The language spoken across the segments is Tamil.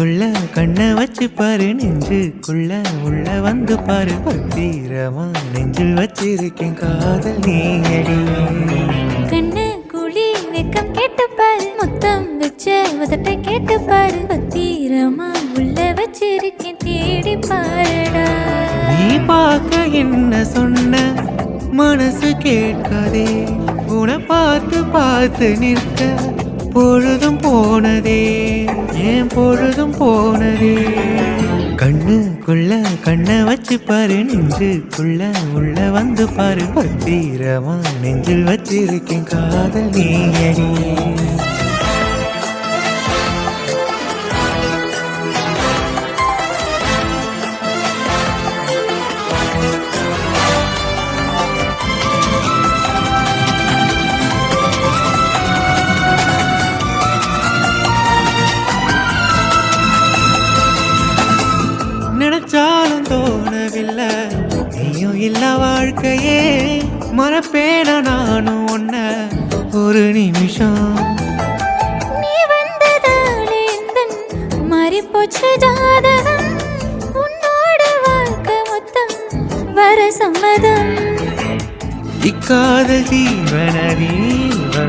கண்ணுக்குள்ள கண்ணை வச்சு பாரு, நெஞ்சுக்குள்ள உள்ள வந்து பாரு, பத்திரமா நெஞ்சில் வச்சிருக்கேன் காதல் நீ அடி. கண்ணு குழி வெக்கம் கேட்டு பாரு, முத்தம் வச்ச உதட்ட கேட்டு பாரு, பத்திரமா உள்ள வச்சிருக்கேன் தேடி பாருடா. நீ பார்க்க என்ன சொன்ன மனசு கேட்காதே, உன பார்த்து பார்த்து நிற்க பொழுதும் போனதே, ஏன் பொழுதும் போனதே. கண்ணுக்குள்ள கண்ணை வச்சு பாரு, நெஞ்சுக்குள்ள உள்ள வந்து பாரு, பத்திரமா நெஞ்சில் வச்சிருக்கேன் காதல் நீ அடி. நினைச்சாலும் தோணவில்லை நீயும் இல்ல வாழ்க்கையே, மறப்பேன நானும் ஒன்ன ஒரு நிமிஷம். நீ வந்ததாலே மாறி போச்சு ஜாதகம், உன்னோட வாழ்க்கை மொத்தம் வர சம்மதம். இக்காதல் ஜீவனதி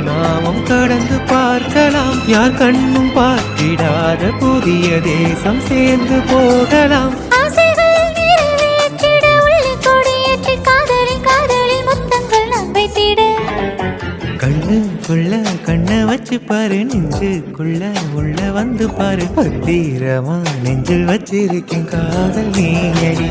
நாமம் கடந்து பார்க்கலாம், யார் கண்ணும் பார்த்திடாத புதிய தேசம் சேர்ந்து போகலாம். ஆசைகள் நிறைவேற்றிட உள்ளே கொடியேற்றி காதலின் காதலில் முத்தங்கள் நான் வைத்திட. கண்ணுக்குள்ள கண்ணை வச்சு பாரு, நெஞ்சுக்குள்ள உள்ள வந்து பாரு, பத்திரமா நெஞ்சில் வச்சிருக்கேன் காதல் நீ அடி.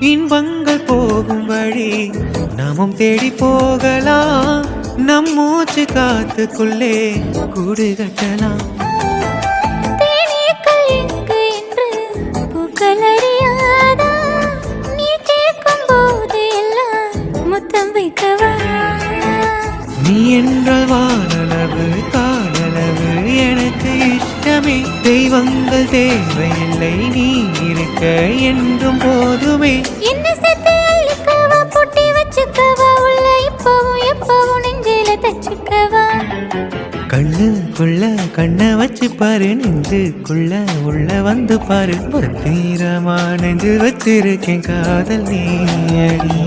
இன்பங்கள் போகும் வழி நாமும் தேடி போகலாம், நம் மூச்சு காத்துக்குள்ளே கூடு கட்டலாம். தேனீக்கள் எங்கு என்று பூக்கள் அறியாதா, நீ கேட்கும் போது எல்லாம் முத்தம் வைக்கவா. நீ என்றால் வானளவு காணளவு எனக்கு இஷ்டமே, தெய்வங்கள் தேவையில்லை நீ இருக்க என்றும் போதுமே. என்ன சேர்த்து அள்ளிக்கவா, பூட்டி வச்சுக்கவா, உள்ள இப்பவும் எப்பவும் நெஞ்சில தச்சுக்கவா. கண்ணுக்குள்ள கண்ணை வச்சு பாரு, நெஞ்சுக்குள்ள உள்ள வந்து பாரு, பத்திரமா நெஞ்சு வச்சிருக்கேன் காதல் நீ அடி.